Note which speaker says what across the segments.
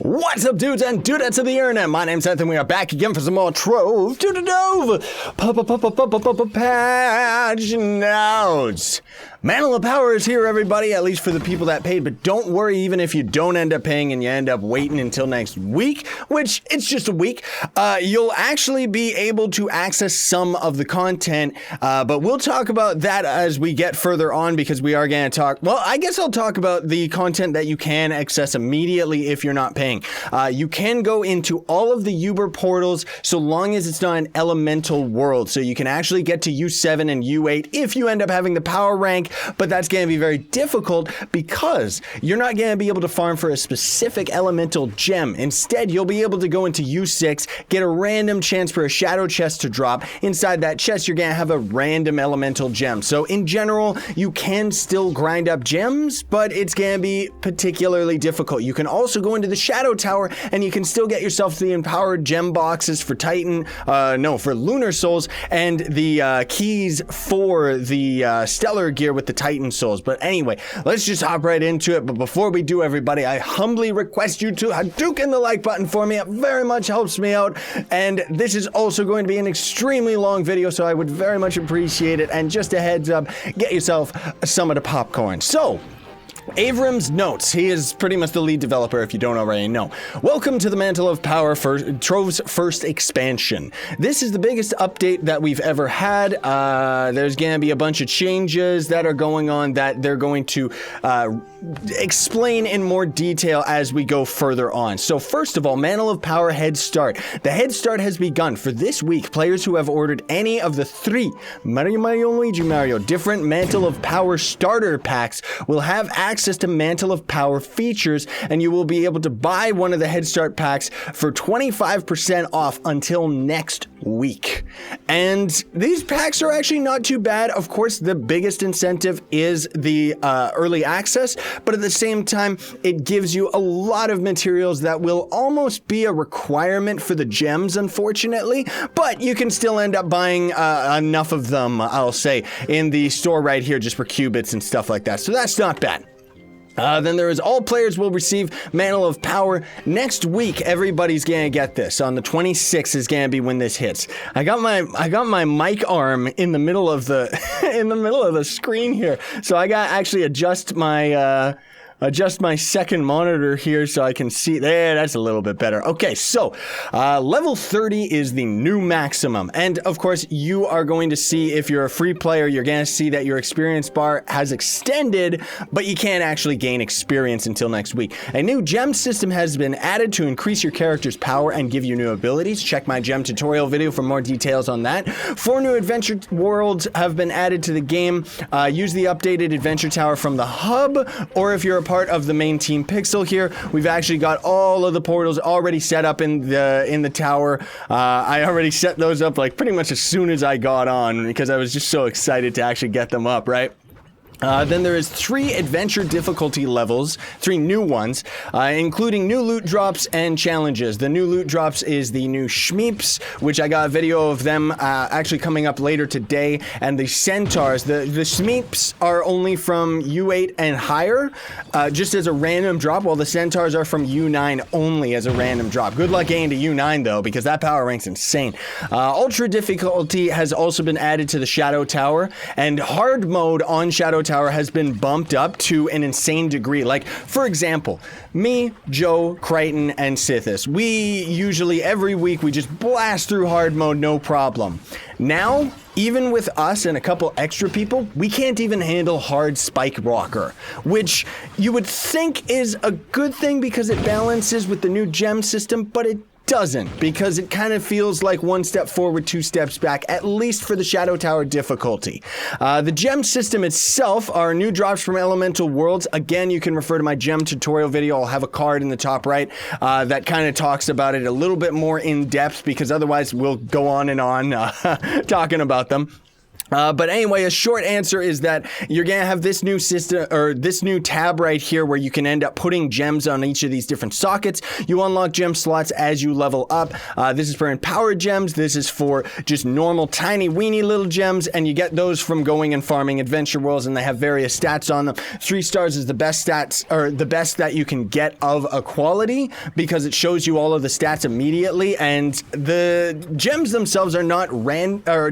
Speaker 1: What's up, dudes and dudettes of the internet? My name's Scythe, and we are back again for some more Trove Patch Notes. Mantle of Power is here, everybody, at least for the people that paid, but don't worry, even if you don't end up paying and you end up waiting until next week, which it's just a week, you'll actually be able to access some of the content, but we'll talk about that as we get further on, because we are going to talk, well, I guess I'll talk about the content that you can access immediately if you're not paying. You can go into all of the Uber portals so long as it's not an elemental world, so you can actually get to U7 and U8 if you end up having the power rank. But that's going to be very difficult because you're not going to be able to farm for a specific elemental gem. Instead, you'll be able to go into U6, get a random chance for a shadow chest to drop. Inside that chest, you're going to have a random elemental gem. So in general, you can still grind up gems, but it's going to be particularly difficult. You can also go into the Shadow Tower and you can still get yourself the empowered gem boxes for for Lunar Souls, and the keys for the Stellar gear with the Titan Souls. But anyway, let's just hop right into it. But before we do, everybody, I humbly request you to Hadouken the like button for me. It very much helps me out. And this is also going to be an extremely long video, so I would very much appreciate it. And just a heads up, get yourself some of the popcorn. So, Avram's notes. He is pretty much the lead developer, if you don't already know. Welcome to the Mantle of Power for Trove's first expansion. This is the biggest update that we've ever had. There's going to be a bunch of changes that are going on that they're going to explain in more detail as we go further on. So first of all, Mantle of Power Head Start. The Head Start has begun. For this week, players who have ordered any of the 3 Mario, Luigi Mario different Mantle of Power starter packs will have access to Mantle of Power features, and you will be able to buy one of the Head Start packs for 25% off until next week. And these packs are actually not too bad. Of course, the biggest incentive is the early access, but at the same time, it gives you a lot of materials that will almost be a requirement for the gems, unfortunately, but you can still end up buying enough of them, I'll say, in the store right here just for qubits and stuff like that. So that's not bad. Then there is all players will receive Mantle of Power next week. Everybody's gonna get this. On the 26th is gonna be when this hits. I got my mic arm in the middle of the screen here, so I got actually adjust my second monitor here so I can see. There, that's a little bit better. Okay, so level 30 is the new maximum. And of course, you are going to see, if you're a free player, you're going to see that your experience bar has extended, but you can't actually gain experience until next week. A new gem system has been added to increase your character's power and give you new abilities. Check my gem tutorial video for more details on that. 4 new adventure worlds have been added to the game. Use the updated adventure tower from the hub, or if you're a part of the main team Pixel here, we've actually got all of the portals already set up in the tower. I already set those up like pretty much as soon as I got on, because I was just so excited to actually get them up, right? Then there is 3 adventure difficulty levels, 3 new ones, including new loot drops and challenges. The new loot drops is the new Shmeeps, which I got a video of them actually coming up later today, and the Centaurs. The Shmeeps are only from U8 and higher, just as a random drop, while the Centaurs are from U9 only as a random drop. Good luck getting to U9 though, because that power rank's insane. Ultra difficulty has also been added to the Shadow Tower, and hard mode on Shadow Tower has been bumped up to an insane degree. Like, for example, me, Joe, Crichton, and Scythis, we usually every week we just blast through hard mode, no problem. Now, even with us and a couple extra people, we can't even handle hard Spike Rocker, which you would think is a good thing because it balances with the new gem system, but it doesn't, because it kind of feels like 1 step forward, 2 steps back, at least for the Shadow Tower difficulty. The gem system itself are new drops from elemental worlds. Again, you can refer to my gem tutorial video. I'll have a card in the top right that kind of talks about it a little bit more in depth, because otherwise we'll go on and on talking about them. But anyway, a short answer is that you're going to have this new system, or this new tab right here, where you can end up putting gems on each of these different sockets. You unlock gem slots as you level up. This is for empowered gems. This is for just normal, tiny, weeny little gems, and you get those from going and farming adventure worlds, and they have various stats on them. 3 stars is the best stats, or the best that you can get of a quality, because it shows you all of the stats immediately, and the gems themselves are not linear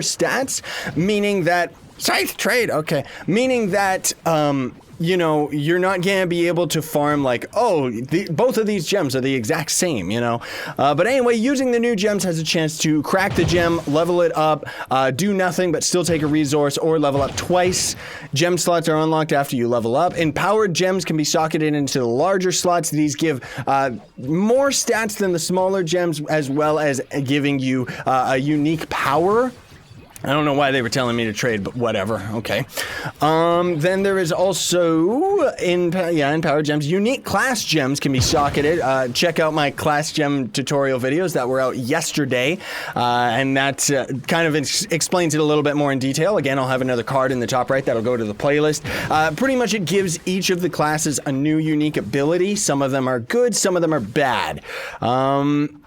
Speaker 1: stats, meaning that Scythe trade, okay, meaning that you know, you're not gonna be able to farm like, oh, both of these gems are the exact same, you know. But anyway, using the new gems has a chance to crack the gem, level it up, do nothing but still take a resource, or level up twice. Gem slots are unlocked after you level up. Empowered gems can be socketed into the larger slots. These give more stats than the smaller gems, as well as giving you a unique power. I don't know why they were telling me to trade, but whatever. Okay. Then there is also in Power Gems, unique class gems can be socketed. Check out my class gem tutorial videos that were out yesterday, and that kind of explains it a little bit more in detail. Again, I'll have another card in the top right that'll go to the playlist. Pretty much it gives each of the classes a new unique ability. Some of them are good, some of them are bad.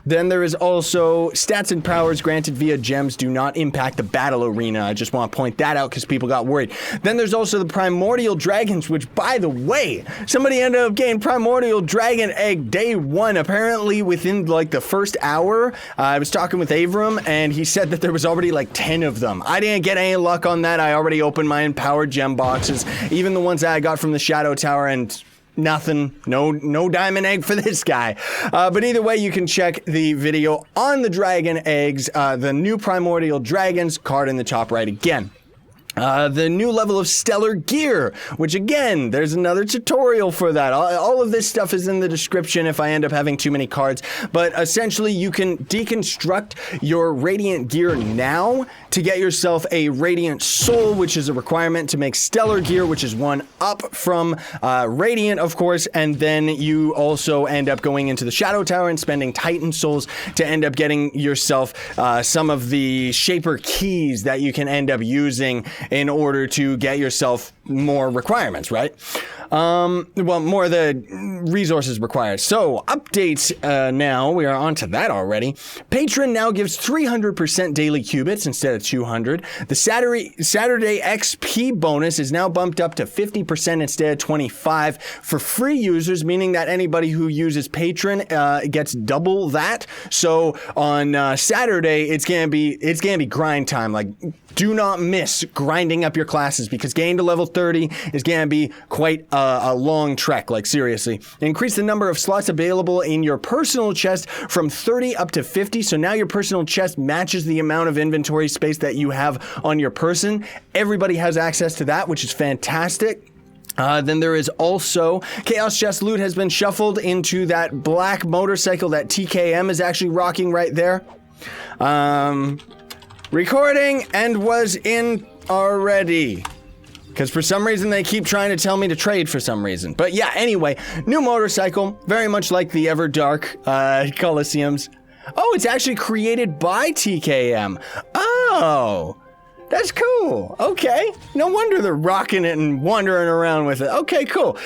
Speaker 1: Then there is also stats and powers granted via gems do not impact the battle arena. I just want to point that out because people got worried. Then there's also the primordial dragons, which, by the way, somebody ended up getting primordial dragon egg day 1. Apparently within like the first hour. I was talking with Avram and he said that there was already like 10 of them. I didn't get any luck on that. I already opened my empowered gem boxes, even the ones that I got from the Shadow Tower, and nothing, no diamond egg for this guy. But either way, you can check the video on the dragon eggs, the new primordial dragons, card in the top right again. The new level of stellar gear, which again, there's another tutorial for that. All of this stuff is in the description if I end up having too many cards, but essentially you can deconstruct your radiant gear now to get yourself a radiant soul, which is a requirement to make stellar gear, which is one up from radiant, of course, and then you also end up going into the Shadow Tower and spending Titan souls to end up getting yourself some of the shaper keys that you can end up using in order to get yourself more requirements, right? Well, more of the resources required. So, updates now. We are on to that already. Patron now gives 300% daily qubits instead of 200. The Saturday XP bonus is now bumped up to 50% instead of 25 for free users, meaning that anybody who uses Patron gets double that. So, on Saturday, it's gonna be grind time. Like, do not miss grinding up your classes, because getting to level 30 is going to be quite a long trek, like seriously. Increase the number of slots available in your personal chest from 30 up to 50, so now your personal chest matches the amount of inventory space that you have on your person. Everybody has access to that, which is fantastic. Then there is also Chaos Chest loot has been shuffled into that black motorcycle that TKM is actually rocking right there. Recording and was in already. Because for some reason they keep trying to tell me to trade for some reason. But yeah, anyway, new motorcycle, very much like the Everdark Coliseums. Oh, it's actually created by TKM. Oh, that's cool. Okay. No wonder they're rocking it and wandering around with it. Okay, cool.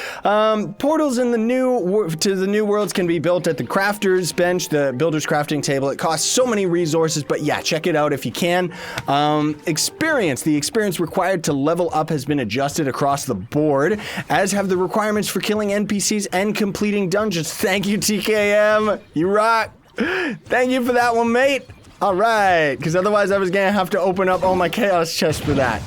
Speaker 1: Portals in the new worlds can be built at the crafter's bench, the builder's crafting table. It costs so many resources, but yeah, check it out if you can. Experience. The experience required to level up has been adjusted across the board, as have the requirements for killing NPCs and completing dungeons. Thank you, TKM. You rock. Thank you for that one, mate. All right, because otherwise I was going to have to open up all my chaos chests for that.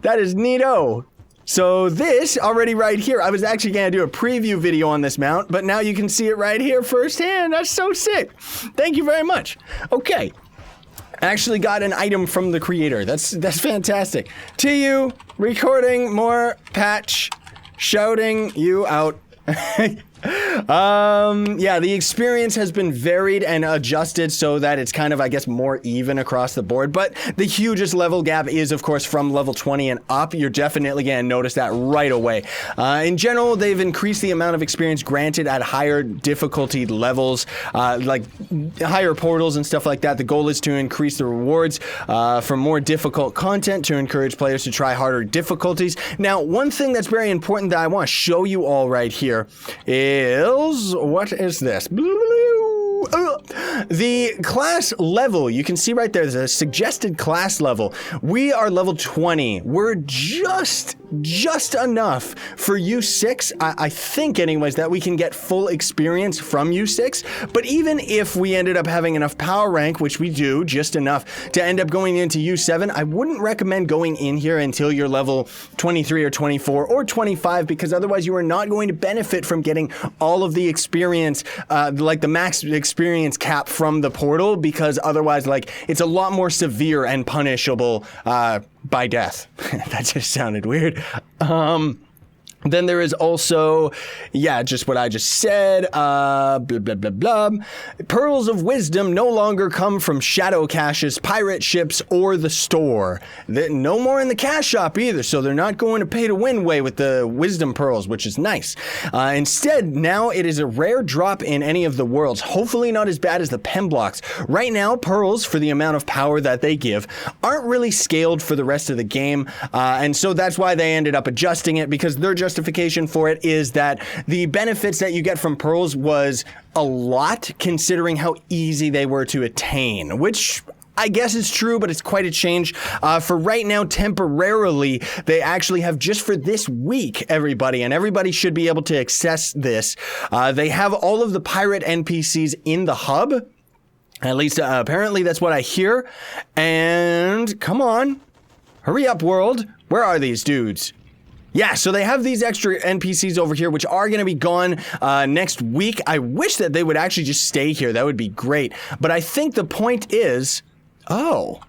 Speaker 1: That is neato. So this already right here, I was actually going to do a preview video on this mount, but now you can see it right here firsthand. That's so sick. Thank you very much. Okay. Actually got an item from the creator. That's fantastic. TU, recording more patch, shouting you out. Yeah, the experience has been varied and adjusted so that it's kind of, I guess, more even across the board. But the hugest level gap is, of course, from level 20 and up. You're definitely going to notice that right away. In general, they've increased the amount of experience granted at higher difficulty levels, like higher portals and stuff like that. The goal is to increase the rewards for more difficult content to encourage players to try harder difficulties. Now, one thing that's very important that I want to show you all right here is, what is this? The class level, you can see right there, there's a suggested class level. We are level 20. We're just enough for U6, I think anyways, that we can get full experience from U6. But even if we ended up having enough power rank, which we do, just enough to end up going into U7, I wouldn't recommend going in here until you're level 23 or 24 or 25, because otherwise you are not going to benefit from getting all of the experience, like the max experience cap from the portal, because otherwise, like, it's a lot more severe and punishable by death. That just sounded weird. Then there is also, yeah, just what I just said, blah, blah, blah, blah. Pearls of Wisdom no longer come from shadow caches, pirate ships, or the store. No more in the cash shop either, so they're not going to pay to win way with the Wisdom Pearls, which is nice. Instead, now it is a rare drop in any of the worlds, hopefully not as bad as the pen blocks. Right now, pearls, for the amount of power that they give, aren't really scaled for the rest of the game, and so that's why they ended up adjusting it, because their justification for it is that the benefits that you get from pearls was a lot considering how easy they were to attain, which I guess is true, but it's quite a change. For right now, temporarily, they actually have just for this week, everybody, and everybody should be able to access this. They have all of the pirate NPCs in the hub. At least apparently that's what I hear. And come on, hurry up, world. Where are these dudes? Yeah, so they have these extra NPCs over here, which are going to be gone next week. I wish that they would actually just stay here. That would be great. But I think the point is... Oh,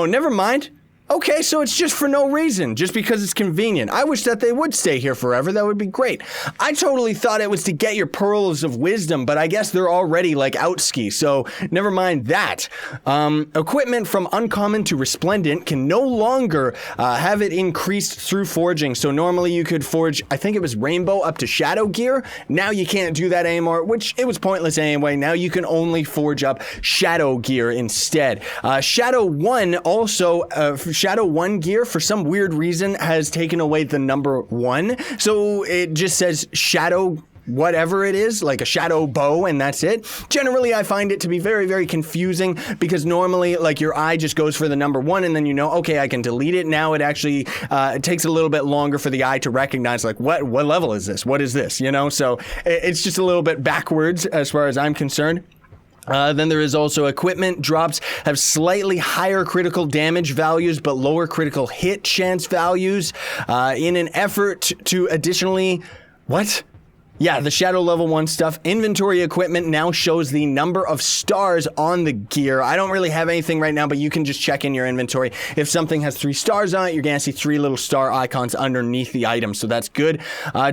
Speaker 1: never mind. Okay, so it's just for no reason, just because it's convenient. I wish that they would stay here forever. That would be great. I totally thought it was to get your pearls of wisdom, but I guess they're already like outski, so never mind that. Equipment from uncommon to resplendent can no longer have it increased through forging. So normally you could forge, I think it was rainbow up to shadow gear. Now you can't do that anymore, which it was pointless anyway. Now you can only forge up shadow gear instead. Shadow 1 also, Shadow 1 gear, for some weird reason, has taken away the number 1. So it just says Shadow whatever it is, like a shadow bow, and that's it. Generally, I find it to be very, very confusing, because normally, like, your eye just goes for the number 1, and then you know, okay, I can delete it. Now it actually it takes a little bit longer for the eye to recognize, like, what level is this? What is this? You know, so it's just a little bit backwards as far as I'm concerned. Then there is also equipment drops have slightly higher critical damage values but lower critical hit chance values in an effort to additionally... What? Yeah, the Shadow level 1 stuff. Inventory equipment now shows the number of stars on the gear. I don't really have anything right now, but you can just check in your inventory. If something has 3 stars on it, you're going to see 3 little star icons underneath the item, so that's good.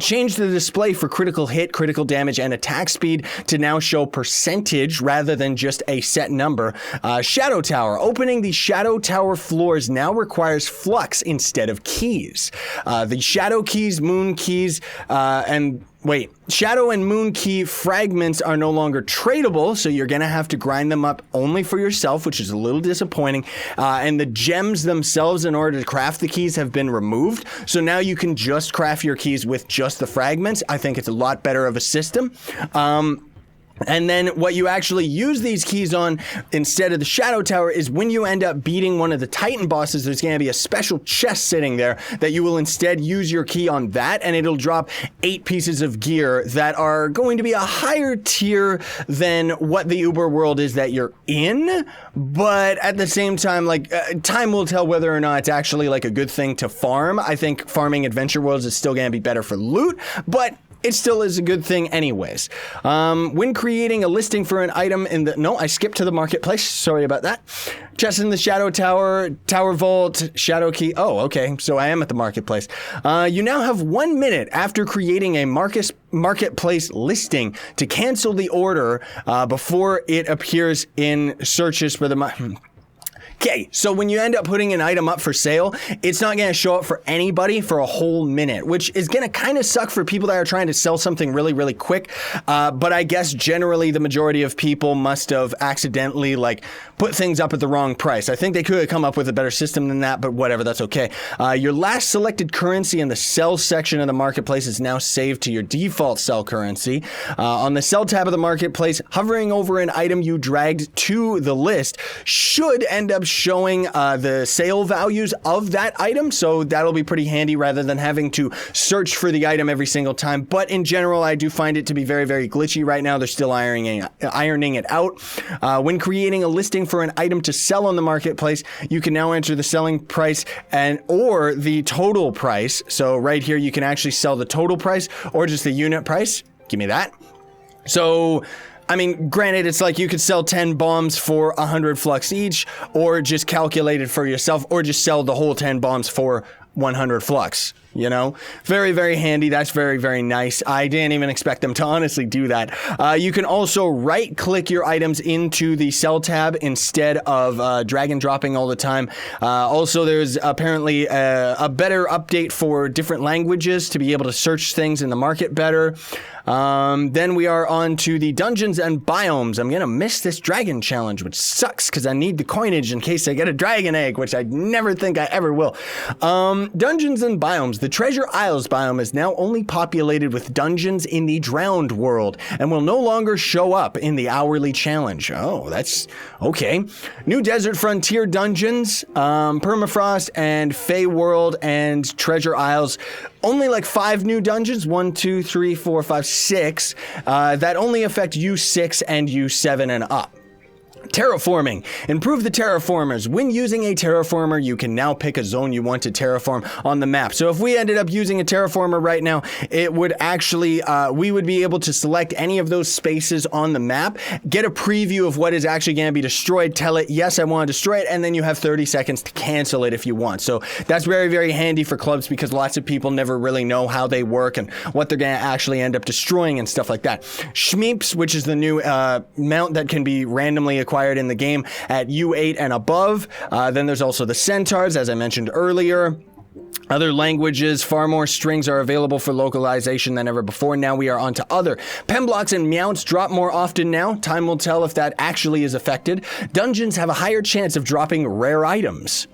Speaker 1: Change the display for critical hit, critical damage, and attack speed to now show percentage rather than just a set number. Shadow Tower. Opening the Shadow Tower floors now requires flux instead of keys. The Shadow keys, Moon keys, Shadow and Moon key fragments are no longer tradable, so you're gonna have to grind them up only for yourself, which is a little disappointing. And the gems themselves, in order to craft the keys, have been removed. So now you can just craft your keys with just the fragments. I think it's a lot better of a system. And then what you actually use these keys on instead of the Shadow Tower is when you end up beating one of the Titan bosses, there's going to be a special chest sitting there that you will instead use your key on that, and it'll drop 8 pieces of gear that are going to be a higher tier than what the Uber world is that you're in. But at the same time, like, time will tell whether or not it's actually like a good thing to farm. I think farming Adventure Worlds is still going to be better for loot, but it still is a good thing anyways. When creating a listing for an item in the... No, I skipped to the marketplace. Sorry about that. Chest in the Shadow Tower, Tower Vault, Shadow Key. Oh, okay. So I am at the marketplace. You now have 1 minute after creating a marketplace listing to cancel the order before it appears in searches for the... Okay, so when you end up putting an item up for sale, it's not going to show up for anybody for a whole minute, which is going to kind of suck for people that are trying to sell something really, really quick. But I guess generally the majority of people must have accidentally put things up at the wrong price. I think they could have come up with a better system than that, but whatever, that's okay. Your last selected currency in the sell section of the marketplace is now saved to your default sell currency. On the sell tab of the marketplace, hovering over an item you dragged to the list should end up showing the sale values of that item, so that'll be pretty handy rather than having to search for the item every single time. But in general, I do find it to be very, very glitchy right now. They're still ironing it out. When creating a listing for an item to sell on the marketplace, you can now enter the selling price or the total price. So right here, you can actually sell the total price or just the unit price. Give me that. So... I mean, granted, it's like you could sell 10 bombs for 100 flux each, or just calculate it for yourself, or just sell the whole 10 bombs for 100 flux, you know? Very, very handy. That's very, very nice. I didn't even expect them to honestly do that. You can also right-click your items into the sell tab instead of drag and dropping all the time. Also, there's apparently a better update for different languages to be able to search things in the market better. Then we are on to the dungeons and biomes. I'm gonna miss this dragon challenge, which sucks because I need the coinage in case I get a dragon egg, which I never think I ever will. Dungeons and biomes. The Treasure Isles biome is now only populated with dungeons in the drowned world and will no longer show up in the hourly challenge. Oh, that's okay. New Desert Frontier dungeons, Permafrost and Fey World and Treasure Isles. Only 5 new dungeons, 1, 2, 3, 4, 5, 6, that only affect U6 and U7 and up. Terraforming. Improve the terraformers. When using a terraformer, you can now pick a zone you want to terraform on the map. So if we ended up using a terraformer right now, it would actually, we would be able to select any of those spaces on the map, get a preview of what is actually going to be destroyed, tell it, yes, I want to destroy it, and then you have 30 seconds to cancel it if you want. So that's very, very handy for clubs because lots of people never really know how they work and what they're going to actually end up destroying and stuff like that. Schmeeps, which is the new mount that can be randomly acquired in the game at U8 and above. Then there's also the centaurs, as I mentioned earlier. Other languages, far more strings are available for localization than ever before. Now we are on to other. Pen blocks and mounts drop more often now. Time will tell if that actually is affected. Dungeons have a higher chance of dropping rare items.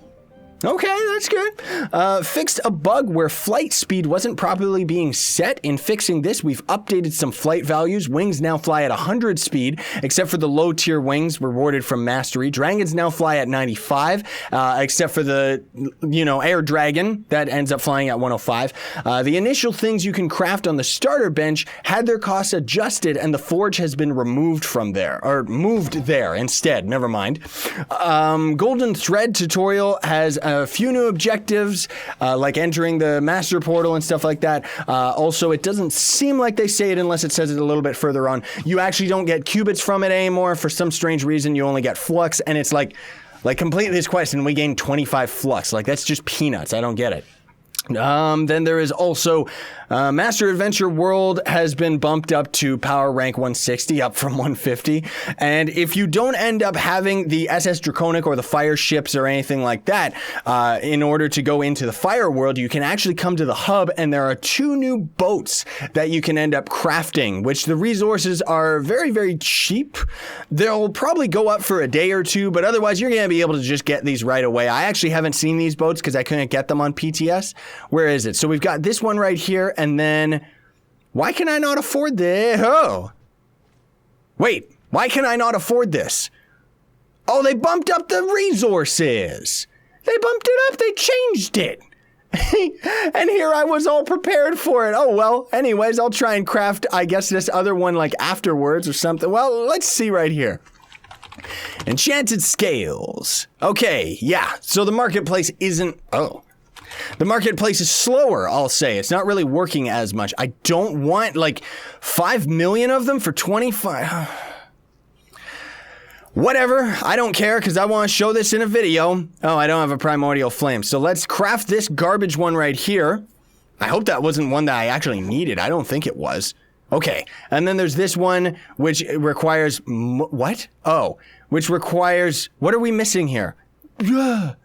Speaker 1: Okay, that's good. Fixed a bug where flight speed wasn't properly being set. In fixing this, we've updated some flight values. Wings now fly at 100 speed, except for the low tier wings rewarded from mastery. Dragons now fly at 95, except for the, air dragon that ends up flying at 105. The initial things you can craft on the starter bench had their costs adjusted, and the forge has been removed from there, or moved there instead. Never mind. Golden Thread tutorial has a few new objectives, like entering the master portal and stuff like that. Also, it doesn't seem like they say it unless it says it a little bit further on. You actually don't get qubits from it anymore. For some strange reason, you only get flux, and it's like complete this quest and we gain 25 flux. That's just peanuts. I don't get it. Then there is also Master Adventure World has been bumped up to power rank 160, up from 150. And if you don't end up having the SS Draconic or the fire ships or anything like that, in order to go into the fire world, you can actually come to the hub, and there are 2 new boats that you can end up crafting, which the resources are very, very cheap. They'll probably go up for a day or 2, but otherwise you're going to be able to just get these right away. I actually haven't seen these boats because I couldn't get them on PTS. Where is it? So we've got this one right here, and then why can I not afford this? Oh, wait, why can I not afford this? Oh, they bumped up the resources. They bumped it up. They changed it. And here I was all prepared for it. Oh, well, anyways, I'll try and craft, I guess, this other one afterwards or something. Well, let's see right here. Enchanted Scales. Okay, yeah, so the marketplace isn't... Oh. The marketplace is slower, I'll say. It's not really working as much. I don't want, like, 5 million of them for 25... Whatever, I don't care because I want to show this in a video. Oh, I don't have a primordial flame. So let's craft this garbage one right here. I hope that wasn't one that I actually needed. I don't think it was. Okay, and then there's this one which requires... what? Oh, which requires... What are we missing here? What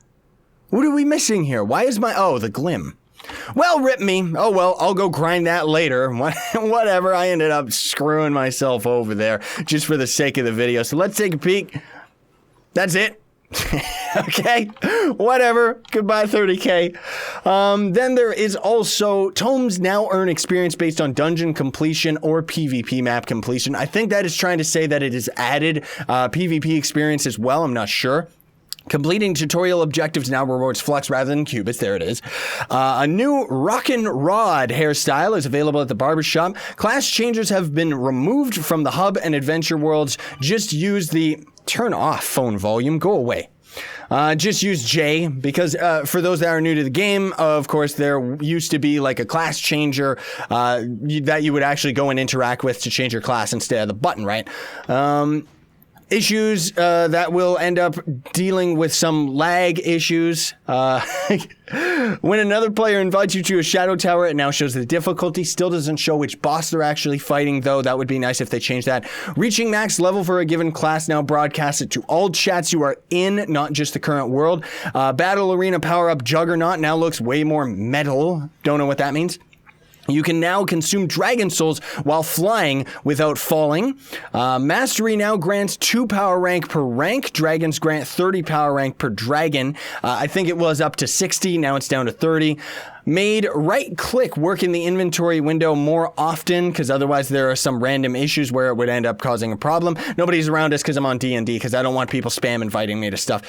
Speaker 1: are we missing here? Why is my... Oh, the glim. Well, rip me. Oh, well, I'll go grind that later. Whatever, I ended up screwing myself over there just for the sake of the video. So let's take a peek. That's it. Okay, whatever. Goodbye, 30K. Then there is also tomes now earn experience based on dungeon completion or PvP map completion. I think that is trying to say that it has added PvP experience as well. I'm not sure. Completing tutorial objectives now rewards flux rather than cubits. There it is. A new Rockin' Rod hairstyle is available at the barbershop. Class changes have been removed from the hub and adventure worlds. Just use the... Turn off phone volume. Go away. Just use J because for those that are new to the game, of course, there used to be like a class changer that you would actually go and interact with to change your class instead of the button, right? Issues that will end up dealing with some lag issues. When another player invites you to a shadow tower, it now shows the difficulty. Still doesn't show which boss they're actually fighting, though. That would be nice if they changed that. Reaching max level for a given class now broadcasts it to all chats you are in, not just the current world. Battle Arena power-up Juggernaut now looks way more metal. Don't know what that means. You can now consume dragon souls while flying without falling. Mastery now grants 2 power rank per rank. Dragons grant 30 power rank per dragon. I think it was up to 60. Now it's down to 30. Made right click work in the inventory window more often because otherwise there are some random issues where it would end up causing a problem. Nobody's around us because I'm on D&D because I don't want people spam inviting me to stuff.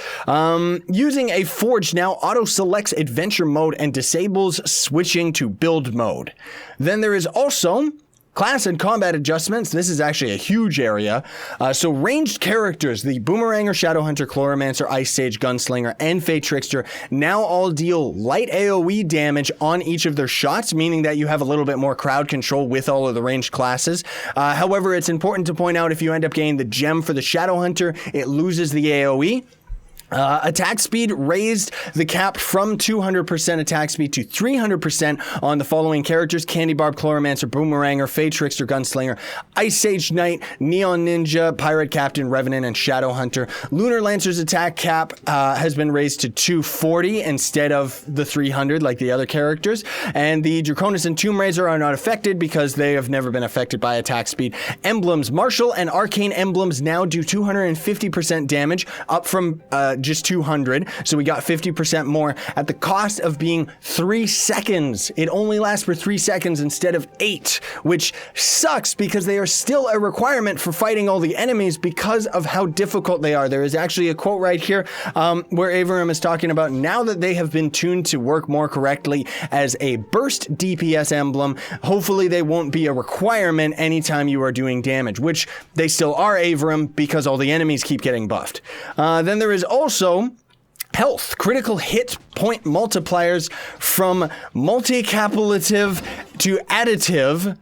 Speaker 1: Using a forge now auto selects adventure mode and disables switching to build mode. Then there is also class and combat adjustments. This is actually a huge area. So ranged characters, the Boomeranger, Shadowhunter, Chloromancer, Ice Sage, Gunslinger, and Fey Trickster now all deal light AoE damage on each of their shots, meaning that you have a little bit more crowd control with all of the ranged classes. However, it's important to point out if you end up getting the gem for the Shadowhunter, it loses the AoE. Attack speed raised the cap from 200% attack speed to 300% on the following characters: Candy Barb, Chloromancer, Boomeranger, Fey Trickster, Gunslinger, Ice Sage Knight, Neon Ninja, Pirate Captain, Revenant, and Shadowhunter. Lunar Lancer's attack cap has been raised to 240 instead of the 300 like the other characters. And the Draconis and Tomb Raiser are not affected because they have never been affected by attack speed. Emblems, Martial and Arcane emblems now do 250% damage, up from just 200, so we got 50% more at the cost of being 3 seconds. It only lasts for 3 seconds instead of 8, which sucks because they are still a requirement for fighting all the enemies because of how difficult they are. There is actually a quote right here where Averum is talking about now that they have been tuned to work more correctly as a burst DPS emblem, hopefully they won't be a requirement anytime you are doing damage, which they still are, Averum, because all the enemies keep getting buffed. Then there is also health, critical hit point multipliers from multi-capillative to additive.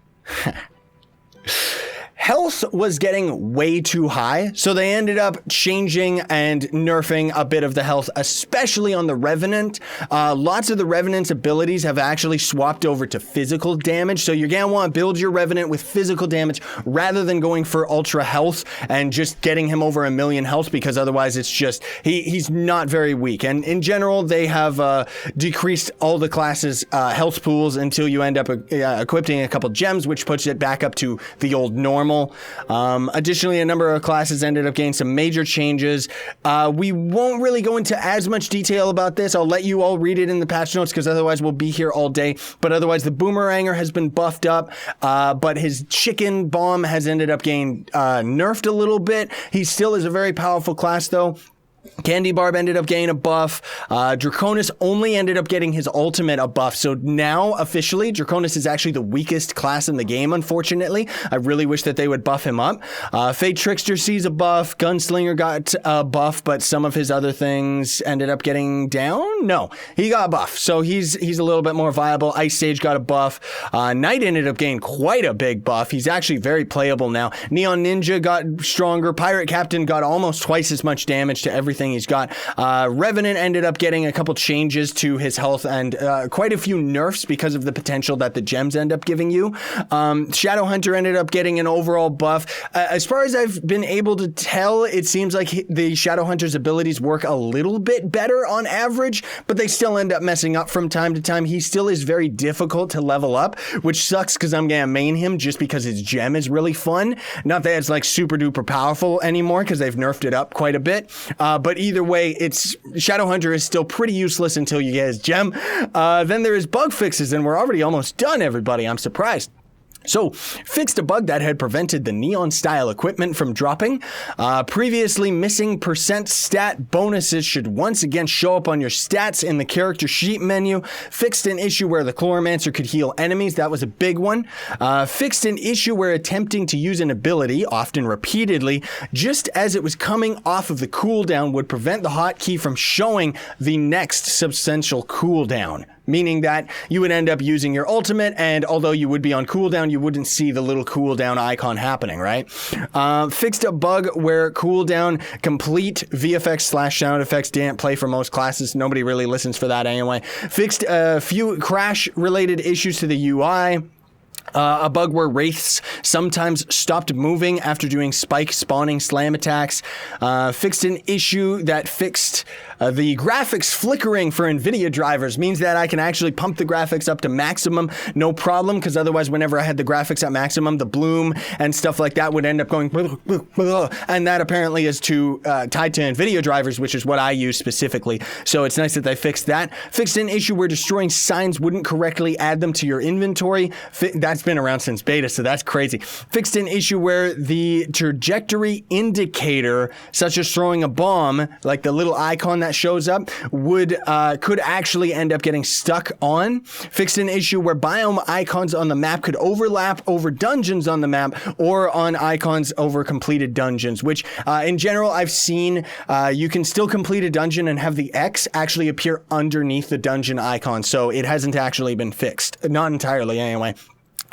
Speaker 1: Health was getting way too high, so they ended up changing and nerfing a bit of the health, especially on the Revenant. Lots of the Revenant's abilities have actually swapped over to physical damage, so you're gonna want to build your Revenant with physical damage rather than going for ultra health and just getting him over 1,000,000 health, because otherwise it's just, he's not very weak. And in general, they have decreased all the classes' health pools until you end up equipping a couple gems, which puts it back up to the old normal. Additionally, a number of classes ended up getting some major changes. We won't really go into as much detail about this. I'll let you all read it in the patch notes because otherwise we'll be here all day. But otherwise, the Boomeranger has been buffed up, but his chicken bomb has ended up getting nerfed a little bit. He still is a very powerful class, though. Candy Barb ended up getting a buff. Draconis only ended up getting his ultimate a buff. So now, officially, Draconis is actually the weakest class in the game, unfortunately. I really wish that they would buff him up. Fate Trickster sees a buff. Gunslinger got a buff, but some of his other things ended up getting down? No, he got a buff. So he's a little bit more viable. Ice Sage got a buff. Knight ended up getting quite a big buff. He's actually very playable now. Neon Ninja got stronger. Pirate Captain got almost twice as much damage to everything he's got. Revenant ended up getting a couple changes to his health and quite a few nerfs because of the potential that the gems end up giving you. Shadowhunter ended up getting an overall buff. As far as I've been able to tell, it seems like the Shadowhunter's abilities work a little bit better on average, but they still end up messing up from time to time. He still is very difficult to level up, which sucks because I'm gonna main him just because his gem is really fun. Not that it's like super duper powerful anymore because they've nerfed it up quite a bit. But either way, it's Shadowhunter is still pretty useless until you get his gem. Then there is bug fixes, and we're already almost done, everybody. I'm surprised. So, fixed a bug that had prevented the neon-style equipment from dropping. Previously missing percent stat bonuses should once again show up on your stats in the character sheet menu. Fixed an issue where the Chloromancer could heal enemies. That was a big one. Fixed an issue where attempting to use an ability, often repeatedly, just as it was coming off of the cooldown would prevent the hotkey from showing the next substantial cooldown. Meaning that you would end up using your ultimate, and although you would be on cooldown, you wouldn't see the little cooldown icon happening, right? Fixed a bug where cooldown complete VFX/sound effects didn't play for most classes. Nobody really listens for that anyway. Fixed a few crash-related issues to the UI. A bug where wraiths sometimes stopped moving after doing spike spawning slam attacks. Fixed an issue that fixed the graphics flickering for NVIDIA drivers. Means that I can actually pump the graphics up to maximum, no problem, because otherwise whenever I had the graphics at maximum, the bloom and stuff like that would end up going, and that apparently is tied to NVIDIA drivers, which is what I use specifically. So it's nice that they fixed that. Fixed an issue where destroying signs wouldn't correctly add them to your inventory. That's been around since beta, so that's crazy. Fixed an issue where the trajectory indicator, such as throwing a bomb, like the little icon that shows up, could actually end up getting stuck on. Fixed an issue where biome icons on the map could overlap over dungeons on the map or on icons over completed dungeons, which in general I've seen you can still complete a dungeon and have the X actually appear underneath the dungeon icon, so it hasn't actually been fixed. Not entirely anyway.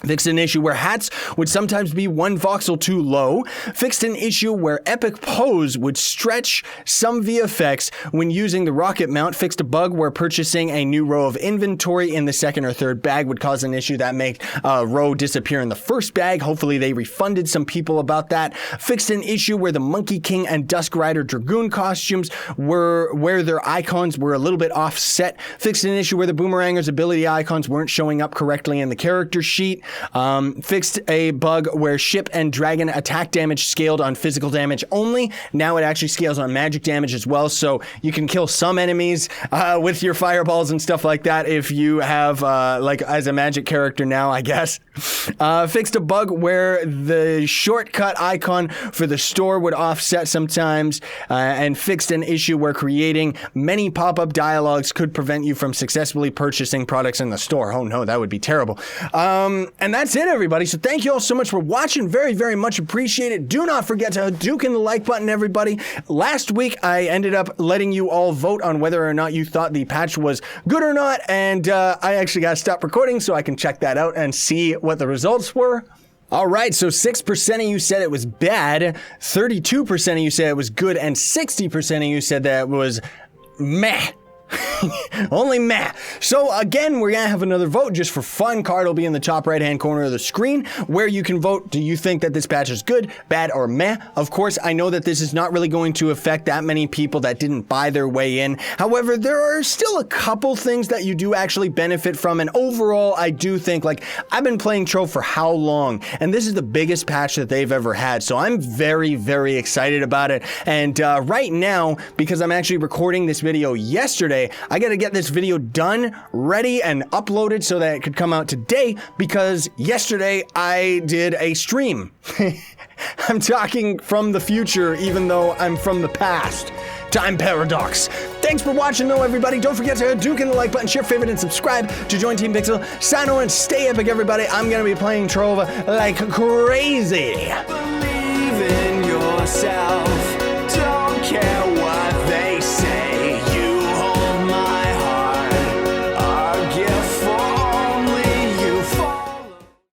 Speaker 1: Fixed an issue where hats would sometimes be one voxel too low. Fixed an issue where epic pose would stretch some VFX when using the rocket mount. Fixed a bug where purchasing a new row of inventory in the second or third bag would cause an issue that made a row disappear in the first bag. Hopefully they refunded some people about that. Fixed an issue where the Monkey King and Dusk Rider Dragoon costumes were where their icons were a little bit offset. Fixed an issue where the Boomeranger's ability icons weren't showing up correctly in the character sheet. Fixed a bug where ship and dragon attack damage scaled on physical damage only. Now it actually scales on magic damage as well, so you can kill some enemies with your fireballs and stuff like that if you have, like, as a magic character now, I guess. Fixed a bug where the shortcut icon for the store would offset sometimes, and fixed an issue where creating many pop-up dialogues could prevent you from successfully purchasing products in the store. Oh no, that would be terrible. And that's it, everybody. So thank you all so much for watching. Very, very much appreciate it. Do not forget to Hadouken the like button, everybody. Last week, I ended up letting you all vote on whether or not you thought the patch was good or not, and I actually got to stop recording so I can check that out and see what the results were. All right, so 6% of you said it was bad, 32% of you said it was good, and 60% of you said that it was meh. Only meh. So again, we're gonna have another vote just for fun. Card will be in the top right hand corner of the screen where you can vote. Do you think that this patch is good, bad, or meh? Of course, I know that this is not really going to affect that many people that didn't buy their way in. However, there are still a couple things that you do actually benefit from, and overall, I do think, like, I've been playing Trove for how long, and this is the biggest patch that they've ever had, so I'm very, very excited about it. And right now, because I'm actually recording this video yesterday, I gotta get this video done, ready, and uploaded so that it could come out today, because yesterday I did a stream. I'm talking from the future, even though I'm from the past. time paradox. Thanks for watching, though, everybody. Don't forget to duke in the like button, share, favorite, and subscribe to join Team Pixel. Sign on and stay epic, everybody. I'm going to be playing Trove like crazy.
Speaker 2: Believe in yourself. Don't care